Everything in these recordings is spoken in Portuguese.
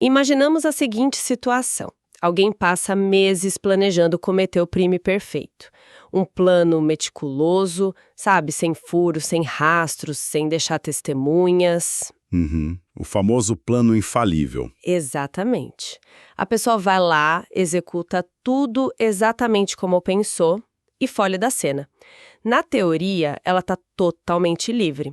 Imaginamos a seguinte situação. Alguém passa meses planejando cometer o crime perfeito. Um plano meticuloso, sabe, sem furos, sem rastros, sem deixar testemunhas. Uhum. O famoso plano infalível. Exatamente. A pessoa vai lá, executa tudo exatamente como pensou e foge da cena. Na teoria, ela está totalmente livre.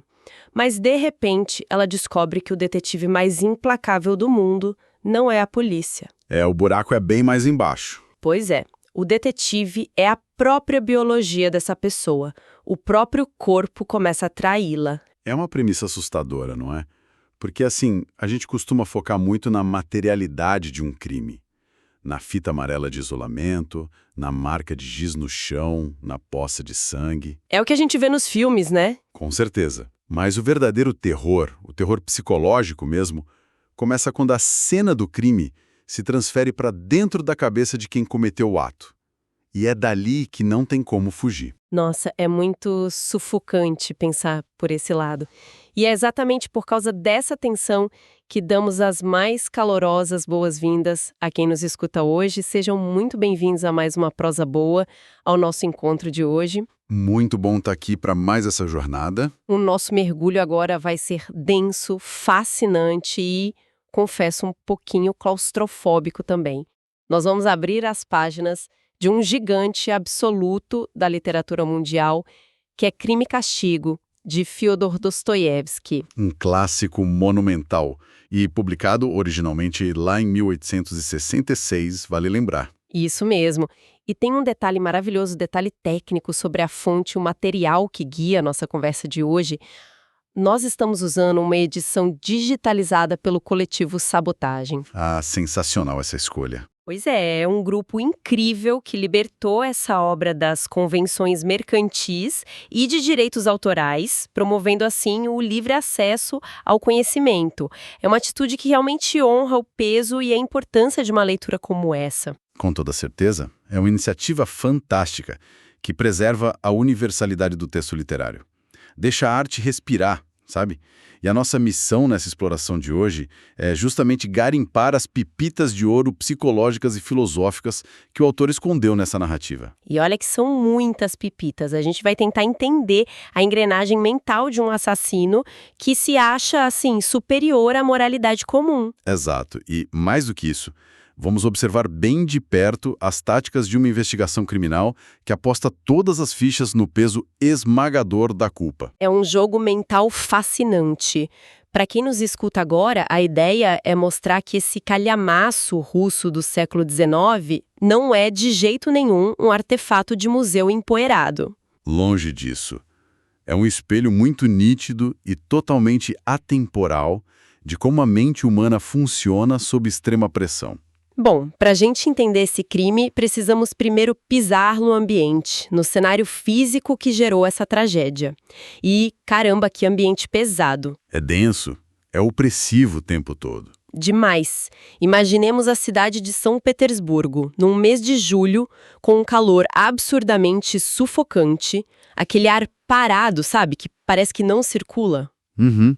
Mas, de repente, ela descobre que o detetive mais implacável do mundo não é a polícia. O buraco é bem mais embaixo. Pois é, o detetive é a própria biologia dessa pessoa. O próprio corpo começa a traí-la. É uma premissa assustadora, não é? Porque, assim, a gente costuma focar muito na materialidade de um crime. Na fita amarela de isolamento, na marca de giz no chão, na poça de sangue. É o que a gente vê nos filmes, né? Com certeza. Mas o verdadeiro terror, o terror psicológico mesmo, começa quando a cena do crime se transfere para dentro da cabeça de quem cometeu o ato. E é dali que não tem como fugir. Nossa, é muito sufocante pensar por esse lado. E é exatamente por causa dessa tensão que damos as mais calorosas boas-vindas a quem nos escuta hoje. Sejam muito bem-vindos a mais uma prosa boa, ao nosso encontro de hoje. Muito bom estar aqui para mais essa jornada. O nosso mergulho agora vai ser denso, fascinante e, confesso, um pouquinho claustrofóbico também. Nós vamos abrir as páginas de um gigante absoluto da literatura mundial, que é Crime e Castigo, de Fyodor Dostoiévski. Um clássico monumental e publicado originalmente lá em 1866, vale lembrar. Isso mesmo. E tem um detalhe maravilhoso, detalhe técnico sobre a fonte, o material que guia a nossa conversa de hoje. Nós estamos usando uma edição digitalizada pelo coletivo Sabotagem. Ah, sensacional essa escolha. Pois é um grupo incrível que libertou essa obra das convenções mercantis e de direitos autorais, promovendo assim o livre acesso ao conhecimento. É uma atitude que realmente honra o peso e a importância de uma leitura como essa. Com toda certeza, é uma iniciativa fantástica que preserva a universalidade do texto literário. Deixa a arte respirar, sabe? E a nossa missão nessa exploração de hoje é justamente garimpar as pepitas de ouro psicológicas e filosóficas que o autor escondeu nessa narrativa. E olha que são muitas pepitas. A gente vai tentar entender a engrenagem mental de um assassino que se acha, assim, superior à moralidade comum. Exato. E, mais do que isso, vamos observar bem de perto as táticas de uma investigação criminal que aposta todas as fichas no peso esmagador da culpa. É um jogo mental fascinante. Para quem nos escuta agora, a ideia é mostrar que esse calhamaço russo do século XIX não é de jeito nenhum um artefato de museu empoeirado. Longe disso. É um espelho muito nítido e totalmente atemporal de como a mente humana funciona sob extrema pressão. Bom, para a gente entender esse crime, precisamos primeiro pisar no ambiente, no cenário físico que gerou essa tragédia. E, caramba, que ambiente pesado. É denso, é opressivo o tempo todo. Demais. Imaginemos a cidade de São Petersburgo, num mês de julho, com um calor absurdamente sufocante, aquele ar parado, sabe, que parece que não circula. Uhum.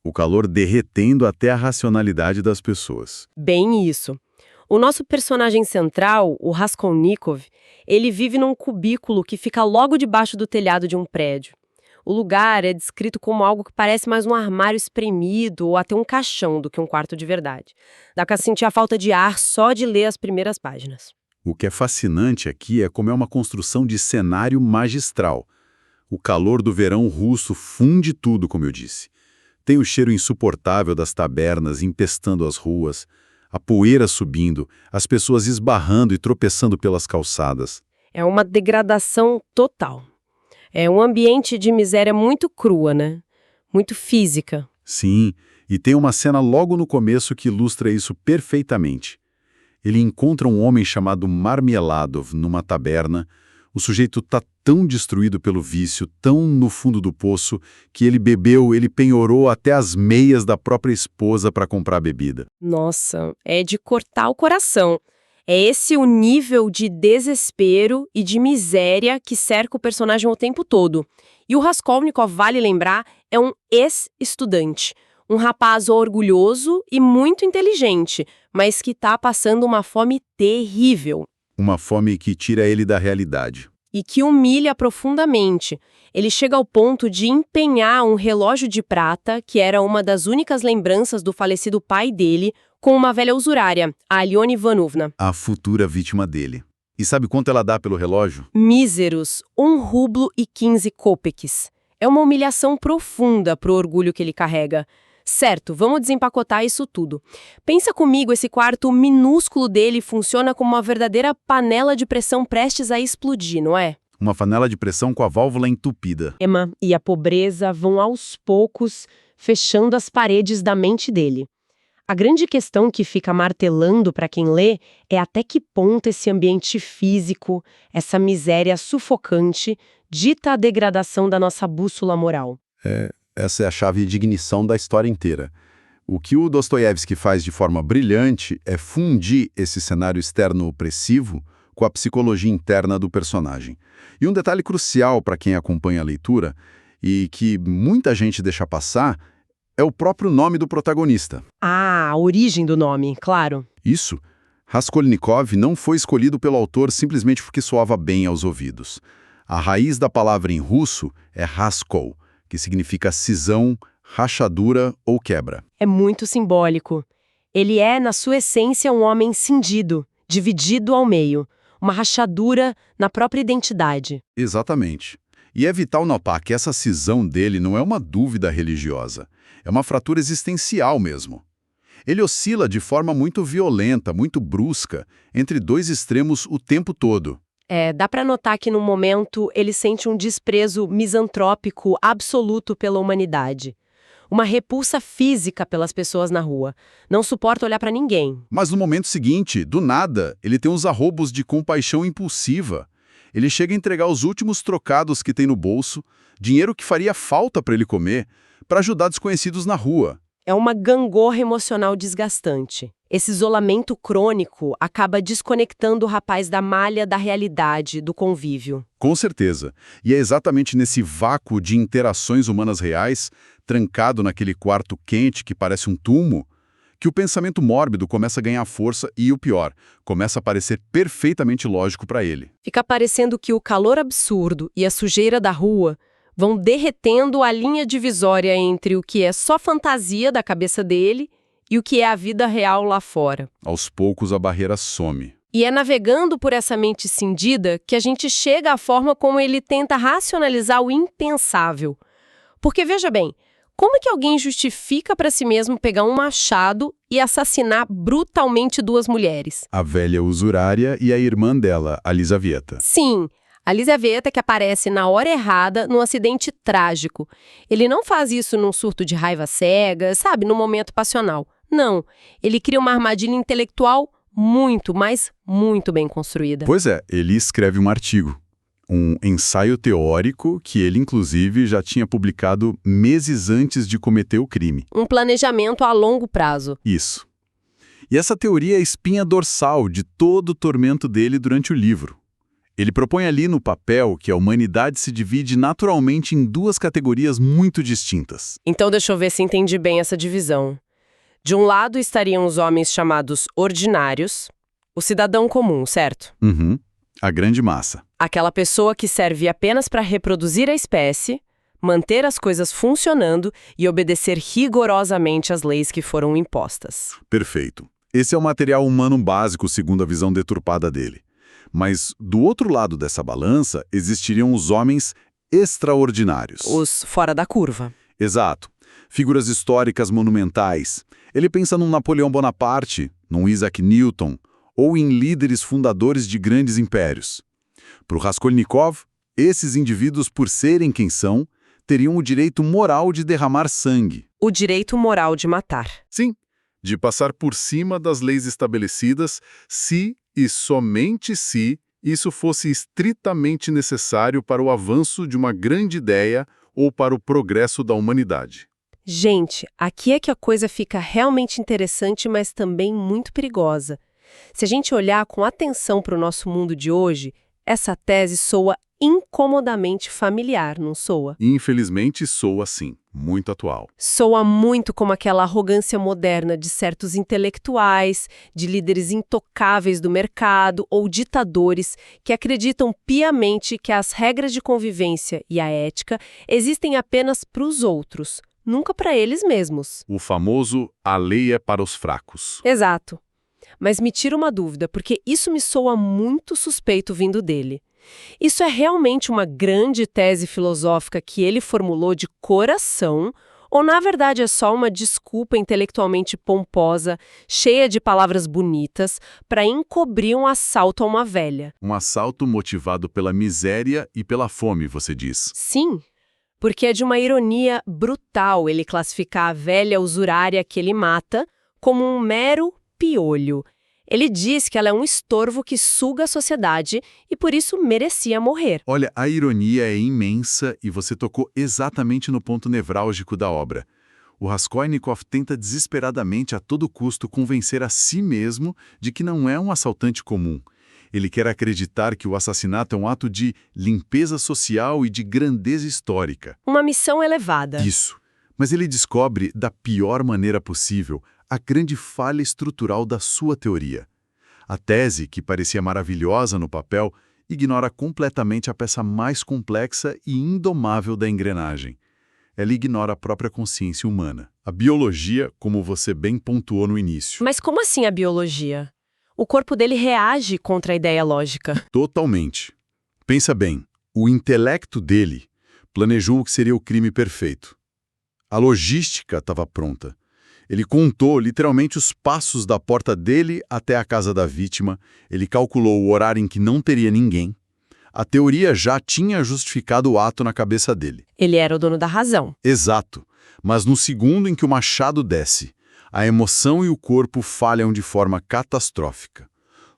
O calor derretendo até a racionalidade das pessoas. Bem isso. O nosso personagem central, o Raskolnikov, ele vive num cubículo que fica logo debaixo do telhado de um prédio. O lugar é descrito como algo que parece mais um armário espremido ou até um caixão do que um quarto de verdade. Dá pra sentir a falta de ar só de ler as primeiras páginas. O que é fascinante aqui é como é uma construção de cenário magistral. O calor do verão russo funde tudo, como eu disse. Tem o cheiro insuportável das tabernas empestando as ruas, a poeira subindo, as pessoas esbarrando e tropeçando pelas calçadas. É uma degradação total. É um ambiente de miséria muito crua, né? Muito física. Sim, e tem uma cena logo no começo que ilustra isso perfeitamente. Ele encontra um homem chamado Marmeladov numa taberna. O sujeito está tão destruído pelo vício, tão no fundo do poço, que ele penhorou até as meias da própria esposa para comprar bebida. Nossa, é de cortar o coração. É esse o nível de desespero e de miséria que cerca o personagem o tempo todo. E o Raskolnikov, vale lembrar, é um ex-estudante. Um rapaz orgulhoso e muito inteligente, mas que está passando uma fome terrível Uma fome que tira ele da realidade. e que humilha profundamente. Ele chega ao ponto de empenhar um relógio de prata, que era uma das únicas lembranças do falecido pai dele, com uma velha usurária, a Aliona Ivanovna. A futura vítima dele. E sabe quanto ela dá pelo relógio? Míseros, 1 rublo e 15 copeques. É uma humilhação profunda pro orgulho que ele carrega. Certo, vamos desempacotar isso tudo. Pensa comigo, esse quarto minúsculo dele funciona como uma verdadeira panela de pressão prestes a explodir, não é? Uma panela de pressão com a válvula entupida. Emma e a pobreza vão aos poucos fechando as paredes da mente dele. A grande questão que fica martelando para quem lê é até que ponto esse ambiente físico, essa miséria sufocante, dita a degradação da nossa bússola moral. Essa é a chave de ignição da história inteira. O que o Dostoiévski faz de forma brilhante é fundir esse cenário externo opressivo com a psicologia interna do personagem. E um detalhe crucial para quem acompanha a leitura, e que muita gente deixa passar, é o próprio nome do protagonista. Ah, a origem do nome, claro. Isso, Raskolnikov não foi escolhido pelo autor simplesmente porque soava bem aos ouvidos. A raiz da palavra em russo é raskol, que significa cisão, rachadura ou quebra. É muito simbólico. Ele é, na sua essência, um homem cindido, dividido ao meio, uma rachadura na própria identidade. Exatamente. E é vital notar que essa cisão dele não é uma dúvida religiosa, é uma fratura existencial mesmo. Ele oscila de forma muito violenta, muito brusca, entre dois extremos o tempo todo. Dá pra notar que no momento ele sente um desprezo misantrópico absoluto pela humanidade. Uma repulsa física pelas pessoas na rua. Não suporta olhar pra ninguém. Mas no momento seguinte, do nada, ele tem uns arrobos de compaixão impulsiva. Ele chega a entregar os últimos trocados que tem no bolso, dinheiro que faria falta para ele comer, para ajudar desconhecidos na rua. É uma gangorra emocional desgastante. Esse isolamento crônico acaba desconectando o rapaz da malha da realidade, do convívio. Com certeza. E é exatamente nesse vácuo de interações humanas reais, trancado naquele quarto quente que parece um túmulo, que o pensamento mórbido começa a ganhar força e, o pior, começa a parecer perfeitamente lógico para ele. Fica parecendo que o calor absurdo e a sujeira da rua vão derretendo a linha divisória entre o que é só fantasia da cabeça dele e o que é a vida real lá fora. Aos poucos a barreira some. E é navegando por essa mente cindida que a gente chega à forma como ele tenta racionalizar o impensável. Porque, veja bem, como é que alguém justifica para si mesmo pegar um machado e assassinar brutalmente duas mulheres? A velha usurária e a irmã dela, a Lizaveta. Sim, a Lizaveta que aparece na hora errada num acidente trágico. Ele não faz isso num surto de raiva cega, sabe, num momento passional. Não, ele cria uma armadilha intelectual muito, mas muito bem construída. Pois é, ele escreve um artigo. Um ensaio teórico que ele, inclusive, já tinha publicado meses antes de cometer o crime. Um planejamento a longo prazo. Isso. E essa teoria é a espinha dorsal de todo o tormento dele durante o livro. Ele propõe ali no papel que a humanidade se divide naturalmente em duas categorias muito distintas. Então deixa eu ver se entendi bem essa divisão. De um lado estariam os homens chamados ordinários, o cidadão comum, certo? Uhum. A grande massa. Aquela pessoa que serve apenas para reproduzir a espécie, manter as coisas funcionando e obedecer rigorosamente às leis que foram impostas. Perfeito. Esse é o material humano básico segundo a visão deturpada dele. Mas, do outro lado dessa balança, existiriam os homens extraordinários. Os fora da curva. Exato. Figuras históricas monumentais. Ele pensa num Napoleão Bonaparte, num Isaac Newton, ou em líderes fundadores de grandes impérios. Para o Raskolnikov, esses indivíduos, por serem quem são, teriam o direito moral de derramar sangue. O direito moral de matar. Sim, de passar por cima das leis estabelecidas se e somente se isso fosse estritamente necessário para o avanço de uma grande ideia ou para o progresso da humanidade. Gente, aqui é que a coisa fica realmente interessante, mas também muito perigosa. Se a gente olhar com atenção para o nosso mundo de hoje, essa tese soa incomodamente familiar, não soa? Infelizmente, soa assim, muito atual. Soa muito como aquela arrogância moderna de certos intelectuais, de líderes intocáveis do mercado ou ditadores que acreditam piamente que as regras de convivência e a ética existem apenas para os outros, nunca para eles mesmos. O famoso "a lei é para os fracos". Exato. Mas me tira uma dúvida, porque isso me soa muito suspeito vindo dele. Isso é realmente uma grande tese filosófica que ele formulou de coração, ou na verdade é só uma desculpa intelectualmente pomposa, cheia de palavras bonitas, para encobrir um assalto a uma velha? Um assalto motivado pela miséria e pela fome, você diz. Sim, porque é de uma ironia brutal ele classificar a velha usurária que ele mata como um mero piolho. Ele diz que ela é um estorvo que suga a sociedade e por isso merecia morrer. Olha, a ironia é imensa e você tocou exatamente no ponto nevrálgico da obra. O Raskolnikov tenta desesperadamente a todo custo convencer a si mesmo de que não é um assaltante comum. Ele quer acreditar que o assassinato é um ato de limpeza social e de grandeza histórica. Uma missão elevada. Isso. Mas ele descobre, da pior maneira possível, a grande falha estrutural da sua teoria. A tese, que parecia maravilhosa no papel, ignora completamente a peça mais complexa e indomável da engrenagem. Ela ignora a própria consciência humana. A biologia, como você bem pontuou no início. Mas como assim a biologia? O corpo dele reage contra a ideia lógica. Totalmente. Pensa bem, o intelecto dele planejou o que seria o crime perfeito. A logística estava pronta. Ele contou literalmente os passos da porta dele até a casa da vítima, ele calculou o horário em que não teria ninguém. A teoria já tinha justificado o ato na cabeça dele. Ele era o dono da razão. Exato, mas no segundo em que o machado desce, a emoção e o corpo falham de forma catastrófica.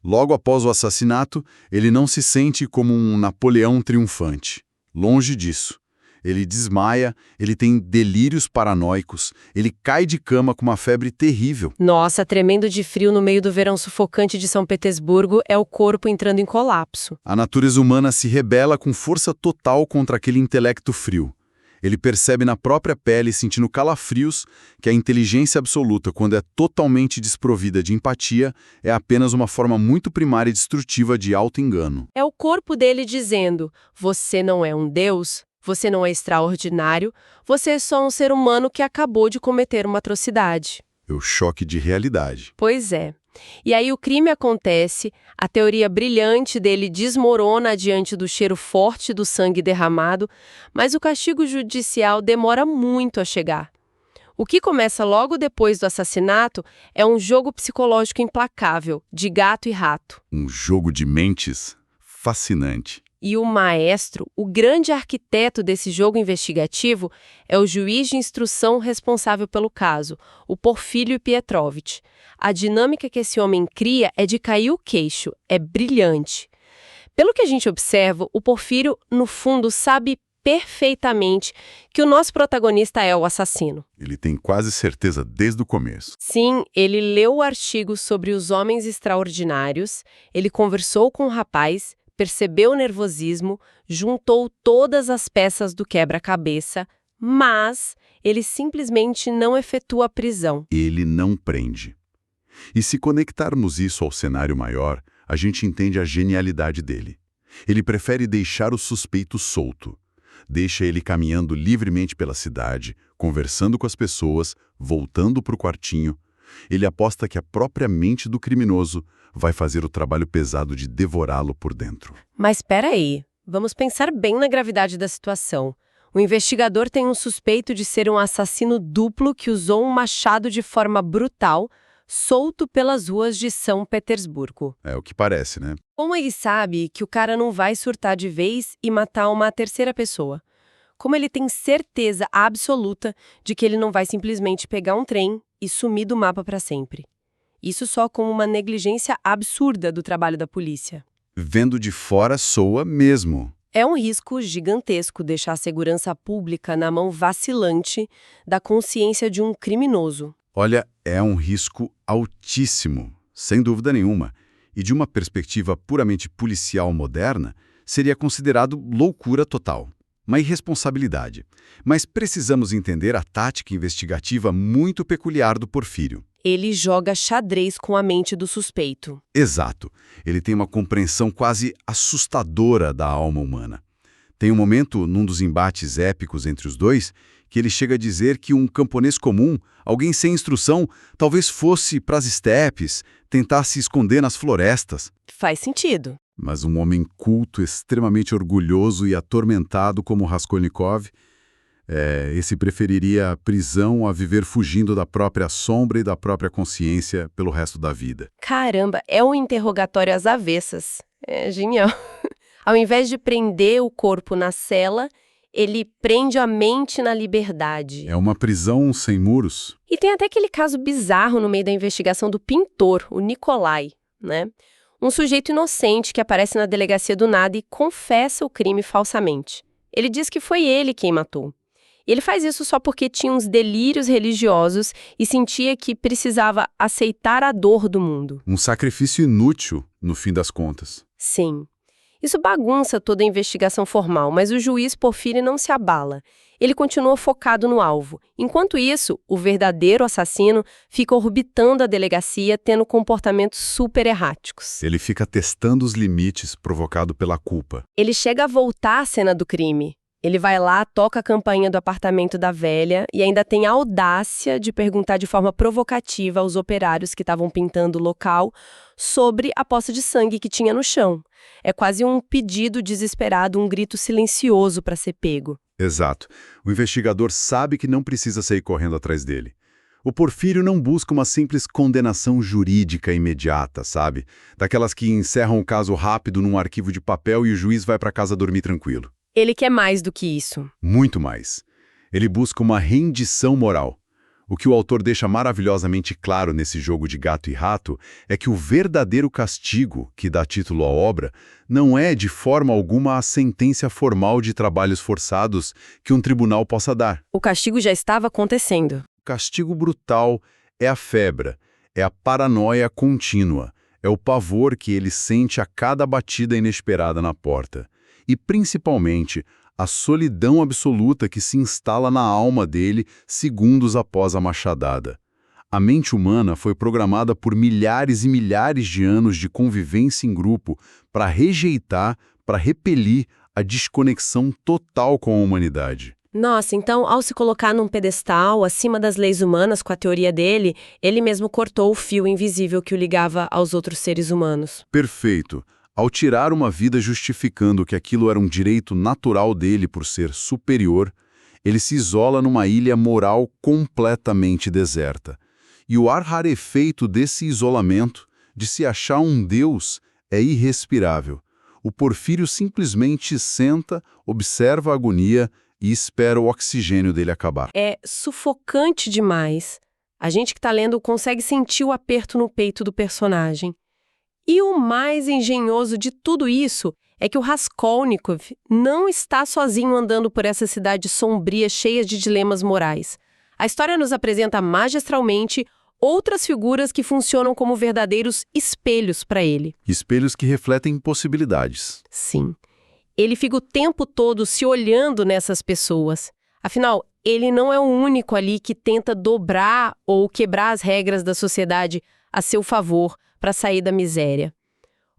Logo após o assassinato, ele não se sente como um Napoleão triunfante. Longe disso. Ele desmaia, ele tem delírios paranoicos, ele cai de cama com uma febre terrível. Nossa, tremendo de frio no meio do verão sufocante de São Petersburgo é o corpo entrando em colapso. A natureza humana se rebela com força total contra aquele intelecto frio. Ele percebe na própria pele, sentindo calafrios, que a inteligência absoluta, quando é totalmente desprovida de empatia, é apenas uma forma muito primária e destrutiva de auto-engano. É o corpo dele dizendo: você não é um deus, você não é extraordinário, você é só um ser humano que acabou de cometer uma atrocidade. É o choque de realidade. Pois é. E aí o crime acontece, a teoria brilhante dele desmorona diante do cheiro forte do sangue derramado, mas o castigo judicial demora muito a chegar. O que começa logo depois do assassinato é um jogo psicológico implacável, de gato e rato. Um jogo de mentes fascinante. E o maestro, o grande arquiteto desse jogo investigativo, é o juiz de instrução responsável pelo caso, o Porfírio Pietrovich. A dinâmica que esse homem cria é de cair o queixo, é brilhante. Pelo que a gente observa, o Porfírio, no fundo, sabe perfeitamente que o nosso protagonista é o assassino. Ele tem quase certeza desde o começo. Sim, ele leu o artigo sobre os homens extraordinários, ele conversou com o rapaz, percebeu o nervosismo, juntou todas as peças do quebra-cabeça, mas ele simplesmente não efetua a prisão. Ele não prende. E se conectarmos isso ao cenário maior, a gente entende a genialidade dele. Ele prefere deixar o suspeito solto. Deixa ele caminhando livremente pela cidade, conversando com as pessoas, voltando para o quartinho. Ele aposta que a própria mente do criminoso vai fazer o trabalho pesado de devorá-lo por dentro. Mas espera aí, vamos pensar bem na gravidade da situação. O investigador tem um suspeito de ser um assassino duplo que usou um machado de forma brutal, solto pelas ruas de São Petersburgo. É o que parece, né? Como ele sabe que o cara não vai surtar de vez e matar uma terceira pessoa? Como ele tem certeza absoluta de que ele não vai simplesmente pegar um trem e sumir do mapa para sempre? Isso só como uma negligência absurda do trabalho da polícia. Vendo de fora, soa mesmo. É um risco gigantesco deixar a segurança pública na mão vacilante da consciência de um criminoso. Olha, é um risco altíssimo, sem dúvida nenhuma. E de uma perspectiva puramente policial moderna, seria considerado loucura total, uma irresponsabilidade. Mas precisamos entender a tática investigativa muito peculiar do Porfírio. Ele joga xadrez com a mente do suspeito. Exato. Ele tem uma compreensão quase assustadora da alma humana. Tem um momento, num dos embates épicos entre os dois, que ele chega a dizer que um camponês comum, alguém sem instrução, talvez fosse para as estepes, tentar se esconder nas florestas. Faz sentido. Mas um homem culto, extremamente orgulhoso e atormentado como Raskolnikov, esse preferiria a prisão a viver fugindo da própria sombra e da própria consciência pelo resto da vida. Caramba, é um interrogatório às avessas. É genial. Ao invés de prender o corpo na cela, ele prende a mente na liberdade. É uma prisão sem muros. E tem até aquele caso bizarro no meio da investigação do pintor, o Nikolai, né? Um sujeito inocente que aparece na delegacia do nada e confessa o crime falsamente. Ele diz que foi ele quem matou. E ele faz isso só porque tinha uns delírios religiosos e sentia que precisava aceitar a dor do mundo. Um sacrifício inútil, no fim das contas. Sim. Isso bagunça toda a investigação formal, mas o juiz Porfírio não se abala. Ele continua focado no alvo. Enquanto isso, o verdadeiro assassino fica orbitando a delegacia, tendo comportamentos super erráticos. Ele fica testando os limites provocados pela culpa. Ele chega a voltar à cena do crime. Ele vai lá, toca a campainha do apartamento da velha e ainda tem a audácia de perguntar de forma provocativa aos operários que estavam pintando o local sobre a poça de sangue que tinha no chão. É quase um pedido desesperado, um grito silencioso para ser pego. Exato. O investigador sabe que não precisa sair correndo atrás dele. O Porfírio não busca uma simples condenação jurídica imediata, sabe? Daquelas que encerram o caso rápido num arquivo de papel e o juiz vai para casa dormir tranquilo. Ele quer mais do que isso. Muito mais. Ele busca uma rendição moral. O que o autor deixa maravilhosamente claro nesse jogo de gato e rato é que o verdadeiro castigo que dá título à obra não é de forma alguma a sentença formal de trabalhos forçados que um tribunal possa dar. O castigo já estava acontecendo. O castigo brutal é a febre, é a paranoia contínua, é o pavor que ele sente a cada batida inesperada na porta. E, principalmente, a solidão absoluta que se instala na alma dele segundos após a machadada. A mente humana foi programada por milhares e milhares de anos de convivência em grupo para rejeitar, para repelir a desconexão total com a humanidade. Nossa, então, ao se colocar num pedestal acima das leis humanas com a teoria dele, ele mesmo cortou o fio invisível que o ligava aos outros seres humanos. Perfeito. Ao tirar uma vida justificando que aquilo era um direito natural dele por ser superior, ele se isola numa ilha moral completamente deserta. E o ar rarefeito desse isolamento, de se achar um Deus, é irrespirável. O Porfírio simplesmente senta, observa a agonia e espera o oxigênio dele acabar. É sufocante demais. A gente que está lendo consegue sentir o aperto no peito do personagem. E o mais engenhoso de tudo isso é que o Raskolnikov não está sozinho andando por essa cidade sombria cheia de dilemas morais. A história nos apresenta magistralmente outras figuras que funcionam como verdadeiros espelhos para ele. Espelhos que refletem possibilidades. Sim. Ele fica o tempo todo se olhando nessas pessoas. Afinal, ele não é o único ali que tenta dobrar ou quebrar as regras da sociedade a seu favor para sair da miséria.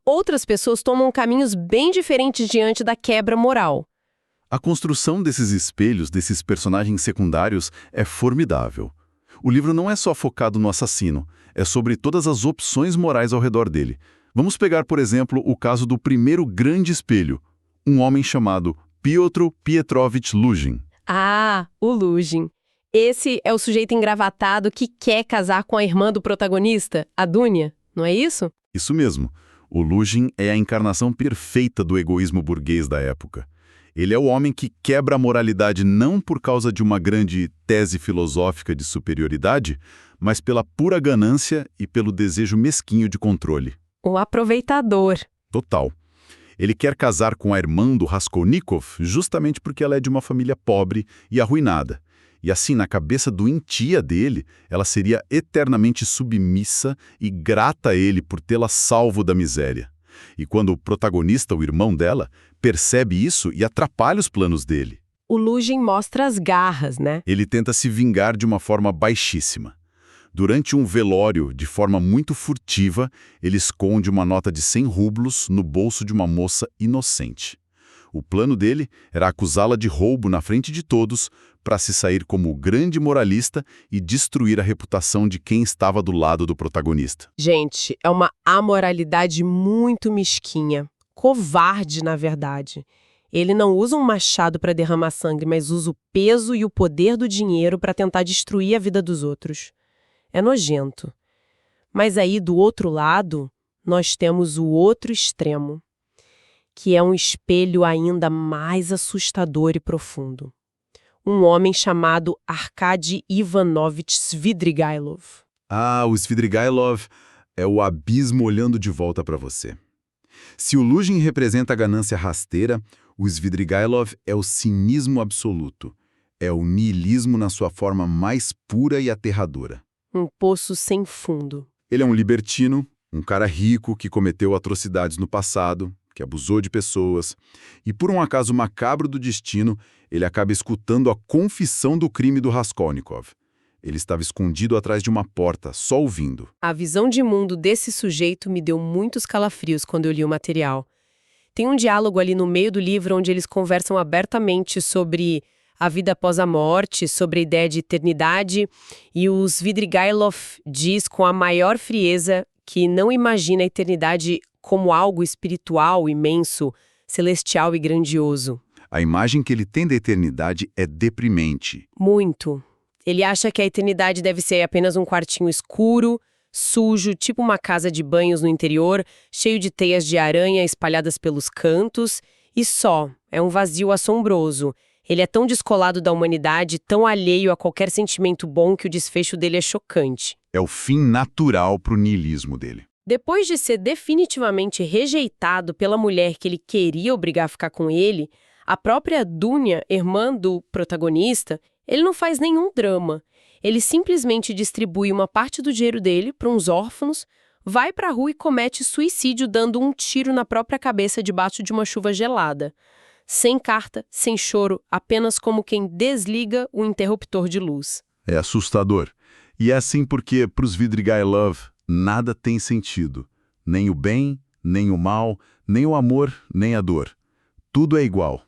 Outras pessoas tomam caminhos bem diferentes diante da quebra moral. A construção desses espelhos, desses personagens secundários, é formidável. O livro não é só focado no assassino, é sobre todas as opções morais ao redor dele. Vamos pegar, por exemplo, o caso do primeiro grande espelho, um homem chamado Piotr Pietrovich Luzhin. Ah, o Luzhin. Esse é o sujeito engravatado que quer casar com a irmã do protagonista, a Dunya, não é isso? Isso mesmo. O Luzhin é a encarnação perfeita do egoísmo burguês da época. Ele é o homem que quebra a moralidade não por causa de uma grande tese filosófica de superioridade, mas pela pura ganância e pelo desejo mesquinho de controle. O aproveitador. Total. Ele quer casar com a irmã do Raskolnikov justamente porque ela é de uma família pobre e arruinada. E assim, na cabeça do entia dele, ela seria eternamente submissa e grata a ele por tê-la salvo da miséria. E quando o protagonista, o irmão dela, percebe isso e atrapalha os planos dele, O Lúthien mostra as garras, né? ele tenta se vingar de uma forma baixíssima. Durante um velório, de forma muito furtiva, ele esconde uma nota de 100 rublos no bolso de uma moça inocente. O plano dele era acusá-la de roubo na frente de todos para se sair como o grande moralista e destruir a reputação de quem estava do lado do protagonista. Gente, é uma amoralidade muito mesquinha. Covarde, na verdade. Ele não usa um machado para derramar sangue, mas usa o peso e o poder do dinheiro para tentar destruir a vida dos outros. É nojento. Mas aí, do outro lado, nós temos o outro extremo, que é um espelho ainda mais assustador e profundo. Um homem chamado Arkady Ivanovich Svidrigailov. Ah, o Svidrigailov é o abismo olhando de volta para você. Se o Lúthien representa a ganância rasteira, o Svidrigailov é o cinismo absoluto. É o niilismo na sua forma mais pura e aterradora. Um poço sem fundo. Ele é um libertino, um cara rico que cometeu atrocidades no passado, que abusou de pessoas, e por um acaso macabro do destino, ele acaba escutando a confissão do crime do Raskolnikov. Ele estava escondido atrás de uma porta, só ouvindo. A visão de mundo desse sujeito me deu muitos calafrios quando eu li o material. Tem um diálogo ali no meio do livro onde eles conversam abertamente sobre a vida após a morte, sobre a ideia de eternidade, e o Svidrigailov diz com a maior frieza que não imagina a eternidade como algo espiritual, imenso, celestial e grandioso. A imagem que ele tem da eternidade é deprimente. Muito. Ele acha que a eternidade deve ser apenas um quartinho escuro, sujo, tipo uma casa de banhos no interior, cheio de teias de aranha espalhadas pelos cantos, e só. É um vazio assombroso. Ele é tão descolado da humanidade, tão alheio a qualquer sentimento bom que o desfecho dele é chocante. É o fim natural para o niilismo dele. Depois de ser definitivamente rejeitado pela mulher que ele queria obrigar a ficar com ele, a própria Dunya, irmã do protagonista, ele não faz nenhum drama. Ele simplesmente distribui uma parte do dinheiro dele para uns órfãos, vai para a rua e comete suicídio dando um tiro na própria cabeça debaixo de uma chuva gelada. Sem carta, sem choro, apenas como quem desliga o interruptor de luz. É assustador. E é assim porque, para os Svidrigailov, nada tem sentido. Nem o bem, nem o mal, nem o amor, nem a dor. Tudo é igual.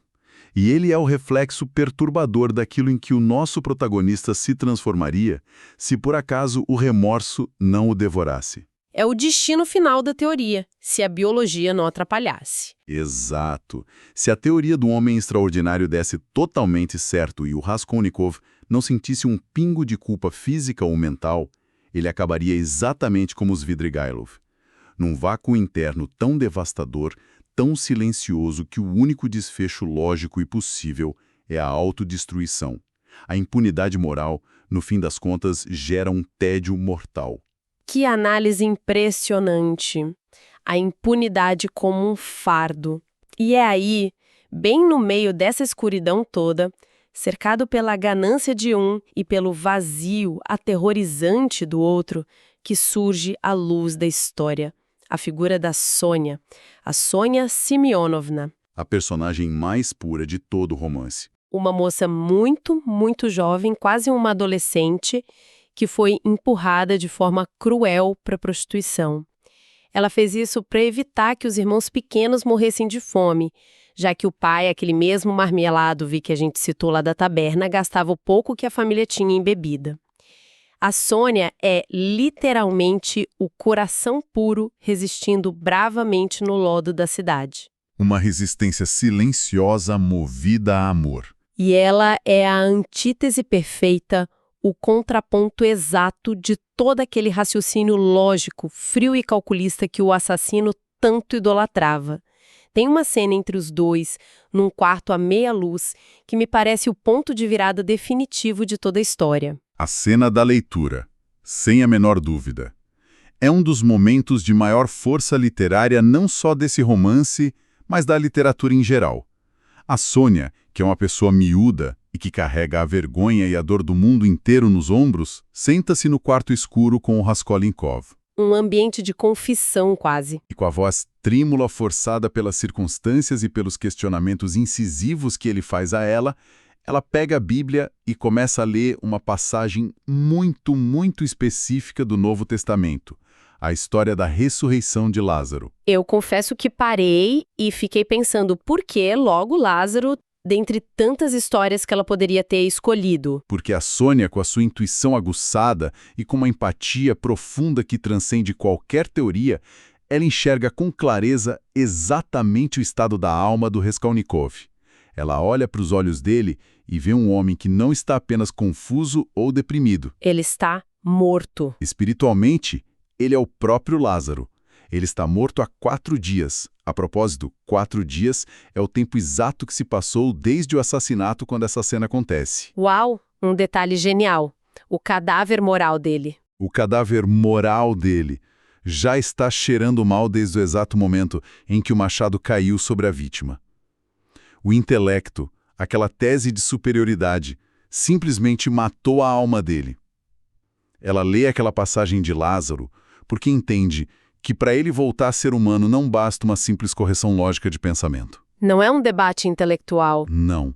E ele é o reflexo perturbador daquilo em que o nosso protagonista se transformaria se por acaso o remorso não o devorasse. É o destino final da teoria, se a biologia não atrapalhasse. Exato. Se a teoria do homem extraordinário desse totalmente certo e o Raskolnikov não sentisse um pingo de culpa física ou mental, ele acabaria exatamente como os Svidrigailov. Num vácuo interno tão devastador, tão silencioso que o único desfecho lógico e possível é a autodestruição. A impunidade moral, no fim das contas, gera um tédio mortal. Que análise impressionante! A impunidade como um fardo. E é aí, bem no meio dessa escuridão toda, cercado pela ganância de um e pelo vazio aterrorizante do outro, que surge a luz da história. A figura da Sônia, a Sônia Semyonovna. A personagem mais pura de todo o romance. Uma moça muito, muito jovem, quase uma adolescente, que foi empurrada de forma cruel para a prostituição. Ela fez isso para evitar que os irmãos pequenos morressem de fome, já que o pai, aquele mesmo marmelado que a gente citou lá da taberna, gastava o pouco que a família tinha em bebida. A Sônia é literalmente o coração puro resistindo bravamente no lodo da cidade. Uma resistência silenciosa movida a amor. E ela é a antítese perfeita, o contraponto exato de todo aquele raciocínio lógico, frio e calculista que o assassino tanto idolatrava. Tem uma cena entre os dois, num quarto à meia luz, que me parece o ponto de virada definitivo de toda a história. A cena da leitura, sem a menor dúvida. É um dos momentos de maior força literária não só desse romance, mas da literatura em geral. A Sônia, que é uma pessoa miúda e que carrega a vergonha e a dor do mundo inteiro nos ombros, senta-se no quarto escuro com o Raskolnikov. um ambiente de confissão quase. E com a voz trêmula forçada pelas circunstâncias e pelos questionamentos incisivos que ele faz a ela pega a Bíblia e começa a ler uma passagem muito, muito específica do Novo Testamento, a história da ressurreição de Lázaro. Eu confesso que parei e fiquei pensando por que logo Lázaro, dentre tantas histórias que ela poderia ter escolhido. Porque a Sônia, com a sua intuição aguçada e com uma empatia profunda que transcende qualquer teoria, ela enxerga com clareza exatamente o estado da alma do Raskolnikov. Ela olha para os olhos dele e vê um homem que não está apenas confuso ou deprimido. Ele está morto. Espiritualmente, ele é o próprio Lázaro. Ele está morto há 4 dias. A propósito, 4 dias é o tempo exato que se passou desde o assassinato quando essa cena acontece. Uau, um detalhe genial. O cadáver moral dele. O cadáver moral dele já está cheirando mal desde o exato momento em que o machado caiu sobre a vítima. O intelecto, aquela tese de superioridade, simplesmente matou a alma dele. Ela lê aquela passagem de Lázaro porque entende que para ele voltar a ser humano não basta uma simples correção lógica de pensamento. Não é um debate intelectual. Não.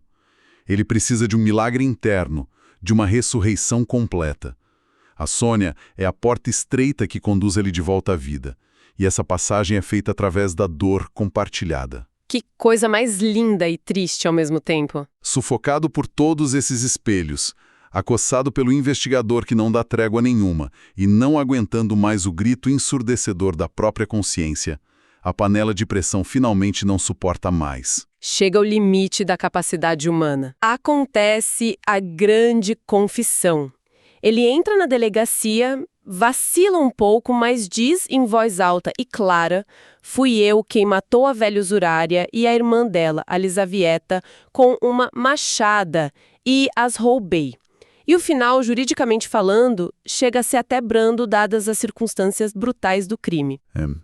Ele precisa de um milagre interno, de uma ressurreição completa. A Sônia é a porta estreita que conduz ele de volta à vida. E essa passagem é feita através da dor compartilhada. Que coisa mais linda e triste ao mesmo tempo. Sufocado por todos esses espelhos, acossado pelo investigador que não dá trégua nenhuma e não aguentando mais o grito ensurdecedor da própria consciência, a panela de pressão finalmente não suporta mais. Chega ao limite da capacidade humana. Acontece a grande confissão. Ele entra na delegacia, vacila um pouco, mas diz em voz alta e clara: fui eu quem matou a velha usurária e a irmã dela, a Lisavieta, com uma machada e as roubei. E o final, juridicamente falando, chega a ser até brando dadas as circunstâncias brutais do crime.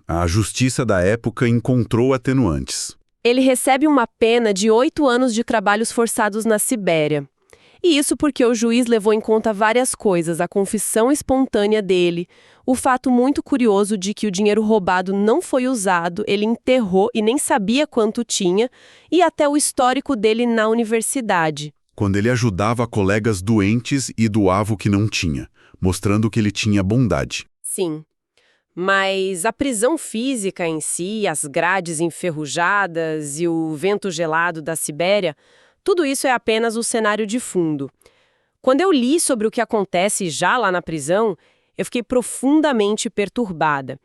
A justiça da época encontrou atenuantes. Ele recebe uma pena de 8 anos de trabalhos forçados na Sibéria. E isso porque o juiz levou em conta várias coisas, a confissão espontânea dele, o fato muito curioso de que o dinheiro roubado não foi usado, ele enterrou e nem sabia quanto tinha, e até o histórico dele na universidade. Quando ele ajudava colegas doentes e doava o que não tinha, mostrando que ele tinha bondade. Sim, mas a prisão física em si, as grades enferrujadas e o vento gelado da Sibéria, tudo isso é apenas o cenário de fundo. Quando eu li sobre o que acontece já lá na prisão, eu fiquei profundamente perturbada.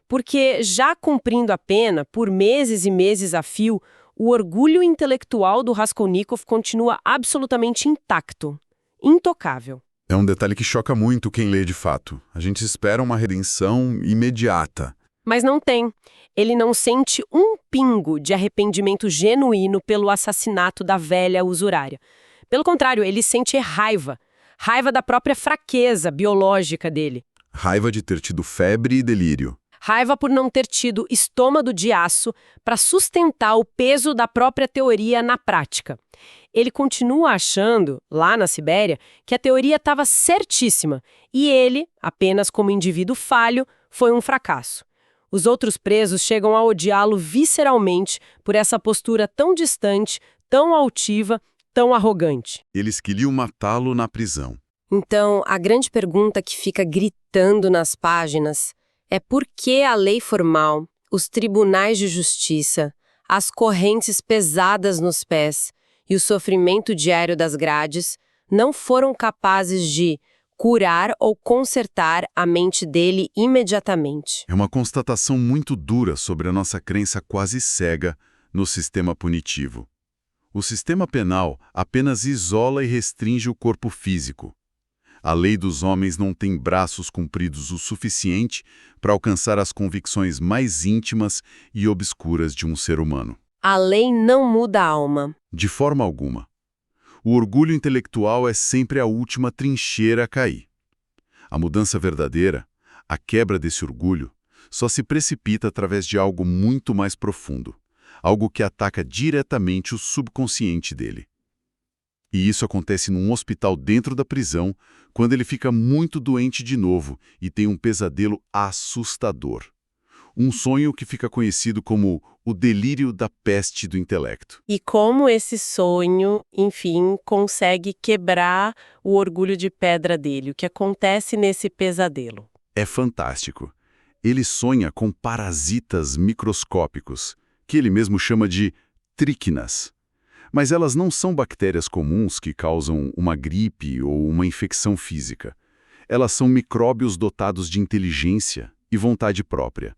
Porque, já cumprindo a pena, por meses e meses a fio, o orgulho intelectual do Raskolnikov continua absolutamente intacto, intocável. É um detalhe que choca muito quem lê de fato. A gente espera uma redenção imediata. Mas não tem. Ele não sente um pingo de arrependimento genuíno pelo assassinato da velha usurária. Pelo contrário, ele sente raiva. Raiva da própria fraqueza biológica dele. Raiva de ter tido febre e delírio. Raiva por não ter tido estômago de aço para sustentar o peso da própria teoria na prática. Ele continua achando, lá na Sibéria, que a teoria estava certíssima e ele, apenas como indivíduo falho, foi um fracasso. Os outros presos chegam a odiá-lo visceralmente por essa postura tão distante, tão altiva, tão arrogante. Eles queriam matá-lo na prisão. Então, a grande pergunta que fica gritando nas páginas é por que a lei formal, os tribunais de justiça, as correntes pesadas nos pés e o sofrimento diário das grades não foram capazes de curar ou consertar a mente dele imediatamente. É uma constatação muito dura sobre a nossa crença quase cega no sistema punitivo. O sistema penal apenas isola e restringe o corpo físico. A lei dos homens não tem braços compridos o suficiente para alcançar as convicções mais íntimas e obscuras de um ser humano. A lei não muda a alma. De forma alguma. O orgulho intelectual é sempre a última trincheira a cair. A mudança verdadeira, a quebra desse orgulho, só se precipita através de algo muito mais profundo, algo que ataca diretamente o subconsciente dele. E isso acontece num hospital dentro da prisão, quando ele fica muito doente de novo e tem um pesadelo assustador. Um sonho que fica conhecido como o delírio da peste do intelecto. E como esse sonho, enfim, consegue quebrar o orgulho de pedra dele? O que acontece nesse pesadelo? É fantástico. Ele sonha com parasitas microscópicos, que ele mesmo chama de tríquinas. Mas elas não são bactérias comuns que causam uma gripe ou uma infecção física. Elas são micróbios dotados de inteligência e vontade própria.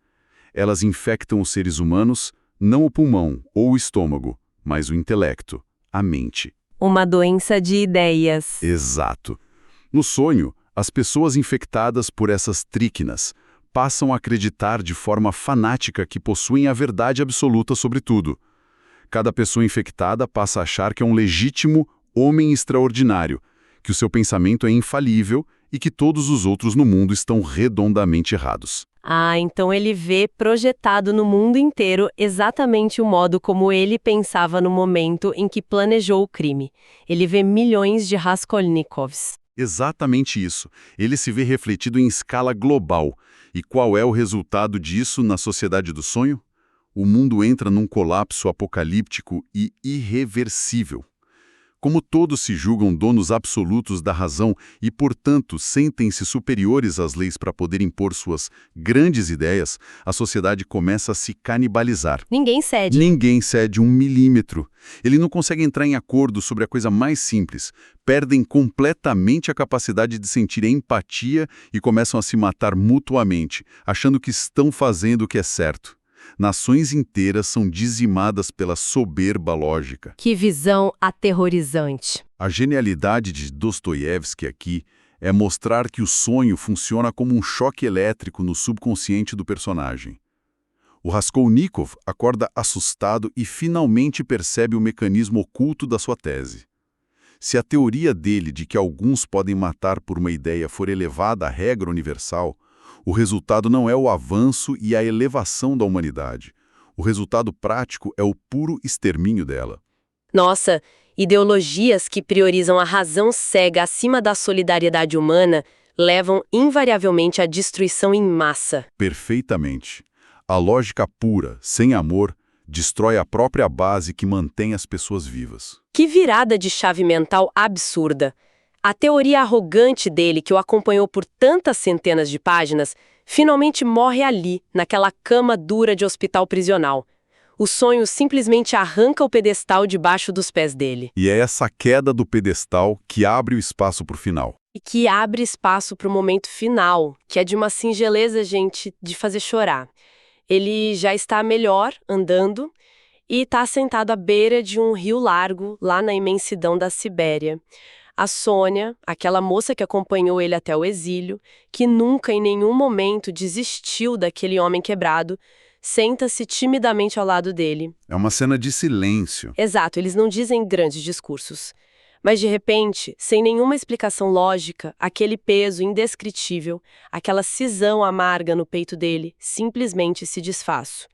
Elas infectam os seres humanos, não o pulmão ou o estômago, mas o intelecto, a mente. Uma doença de ideias. Exato. No sonho, as pessoas infectadas por essas tríquinas passam a acreditar de forma fanática que possuem a verdade absoluta sobre tudo. Cada pessoa infectada passa a achar que é um legítimo homem extraordinário, que o seu pensamento é infalível e que todos os outros no mundo estão redondamente errados. Ah, então ele vê projetado no mundo inteiro exatamente o modo como ele pensava no momento em que planejou o crime. Ele vê milhões de Raskolnikovs. Exatamente isso. Ele se vê refletido em escala global. E qual é o resultado disso na sociedade do sonho? O mundo entra num colapso apocalíptico e irreversível. Como todos se julgam donos absolutos da razão e, portanto, sentem-se superiores às leis para poder impor suas grandes ideias, a sociedade começa a se canibalizar. Ninguém cede. Ninguém cede 1 milímetro. Ele não consegue entrar em acordo sobre a coisa mais simples. Perdem completamente a capacidade de sentir empatia e começam a se matar mutuamente, achando que estão fazendo o que é certo. Nações inteiras são dizimadas pela soberba lógica. Que visão aterrorizante. A genialidade de Dostoiévski aqui é mostrar que o sonho funciona como um choque elétrico no subconsciente do personagem. O Raskolnikov acorda assustado e finalmente percebe o mecanismo oculto da sua tese. Se a teoria dele de que alguns podem matar por uma ideia for elevada à regra universal, o resultado não é o avanço e a elevação da humanidade. O resultado prático é o puro extermínio dela. Nossa, ideologias que priorizam a razão cega acima da solidariedade humana levam invariavelmente à destruição em massa. Perfeitamente. A lógica pura, sem amor, destrói a própria base que mantém as pessoas vivas. Que virada de chave mental absurda! A teoria arrogante dele, que o acompanhou por tantas centenas de páginas, finalmente morre ali, naquela cama dura de hospital prisional. O sonho simplesmente arranca o pedestal debaixo dos pés dele. E é essa queda do pedestal que abre o espaço para o final. E que abre espaço para o momento final, que é de uma singeleza, gente, de fazer chorar. Ele já está melhor, andando, e está sentado à beira de um rio largo, lá na imensidão da Sibéria. A Sônia, aquela moça que acompanhou ele até o exílio, que nunca em nenhum momento desistiu daquele homem quebrado, senta-se timidamente ao lado dele. É uma cena de silêncio. Exato, eles não dizem grandes discursos. Mas, de repente, sem nenhuma explicação lógica, aquele peso indescritível, aquela cisão amarga no peito dele, simplesmente se desfaz.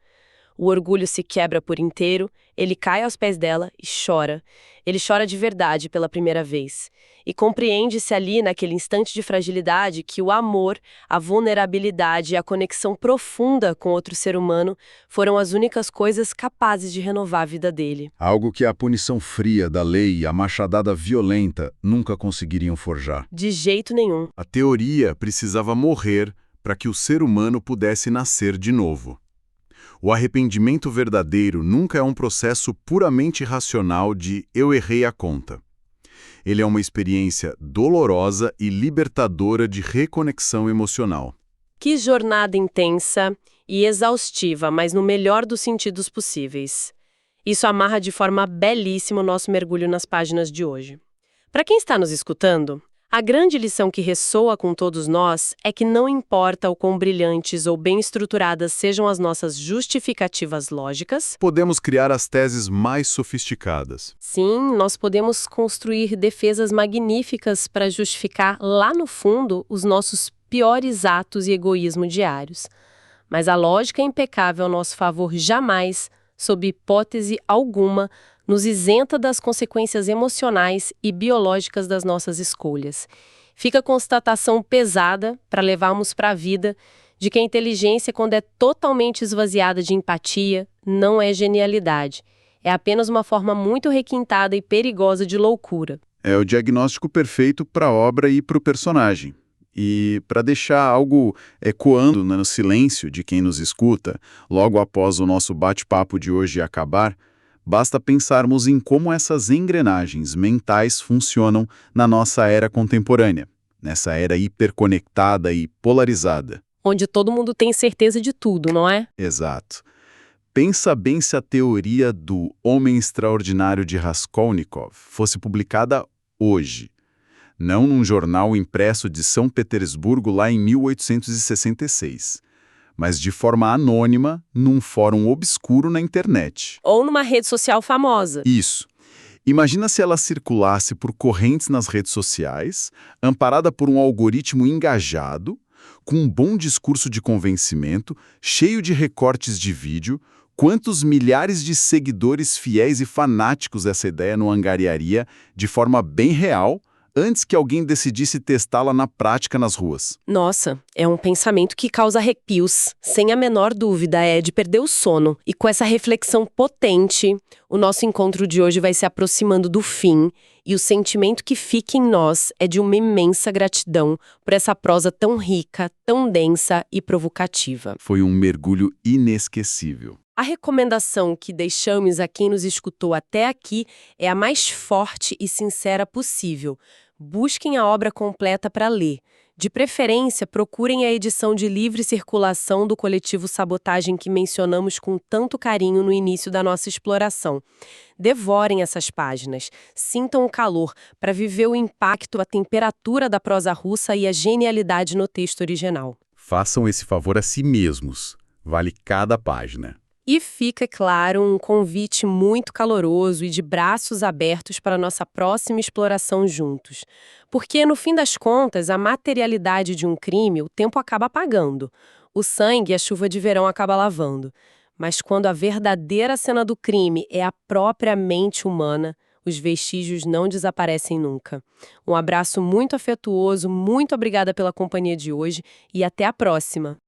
O orgulho se quebra por inteiro, ele cai aos pés dela e chora. Ele chora de verdade pela primeira vez. E compreende-se ali, naquele instante de fragilidade, que o amor, a vulnerabilidade e a conexão profunda com outro ser humano foram as únicas coisas capazes de renovar a vida dele. Algo que a punição fria da lei e a machadada violenta nunca conseguiriam forjar. De jeito nenhum. A teoria precisava morrer para que o ser humano pudesse nascer de novo. O arrependimento verdadeiro nunca é um processo puramente racional de eu errei a conta. Ele é uma experiência dolorosa e libertadora de reconexão emocional. Que jornada intensa e exaustiva, mas no melhor dos sentidos possíveis. Isso amarra de forma belíssima o nosso mergulho nas páginas de hoje. Para quem está nos escutando, a grande lição que ressoa com todos nós é que não importa o quão brilhantes ou bem estruturadas sejam as nossas justificativas lógicas, podemos criar as teses mais sofisticadas. Sim, nós podemos construir defesas magníficas para justificar lá no fundo os nossos piores atos e egoísmo diários. Mas a lógica impecável ao nosso favor jamais sob hipótese alguma, nos isenta das consequências emocionais e biológicas das nossas escolhas. Fica a constatação pesada para levarmos para a vida de que a inteligência, quando é totalmente esvaziada de empatia, não é genialidade. É apenas uma forma muito requintada e perigosa de loucura. É o diagnóstico perfeito para a obra e para o personagem. E para deixar algo ecoando no silêncio de quem nos escuta, logo após o nosso bate-papo de hoje acabar, basta pensarmos em como essas engrenagens mentais funcionam na nossa era contemporânea, nessa era hiperconectada e polarizada. Onde todo mundo tem certeza de tudo, não é? Exato. Pensa bem se a teoria do Homem Extraordinário de Raskolnikov fosse publicada hoje, não num jornal impresso de São Petersburgo lá em 1866, mas de forma anônima num fórum obscuro na internet. Ou numa rede social famosa. Isso. Imagina se ela circulasse por correntes nas redes sociais, amparada por um algoritmo engajado, com um bom discurso de convencimento, cheio de recortes de vídeo. Quantos milhares de seguidores fiéis e fanáticos essa ideia não angariaria de forma bem real, antes que alguém decidisse testá-la na prática nas ruas? Nossa, é um pensamento que causa arrepios. Sem a menor dúvida, é de perder o sono. E com essa reflexão potente, o nosso encontro de hoje vai se aproximando do fim, e o sentimento que fica em nós é de uma imensa gratidão por essa prosa tão rica, tão densa e provocativa. Foi um mergulho inesquecível. A recomendação que deixamos a quem nos escutou até aqui é a mais forte e sincera possível. Busquem a obra completa para ler. De preferência, procurem a edição de livre circulação do coletivo Sabotagem que mencionamos com tanto carinho no início da nossa exploração. Devorem essas páginas, sintam o calor para viver o impacto, a temperatura da prosa russa e a genialidade no texto original. Façam esse favor a si mesmos. Vale cada página. E fica, claro, um convite muito caloroso e de braços abertos para a nossa próxima exploração juntos. Porque, no fim das contas, a materialidade de um crime o tempo acaba apagando. O sangue a chuva de verão acaba lavando. Mas quando a verdadeira cena do crime é a própria mente humana, os vestígios não desaparecem nunca. Um abraço muito afetuoso, muito obrigada pela companhia de hoje e até a próxima!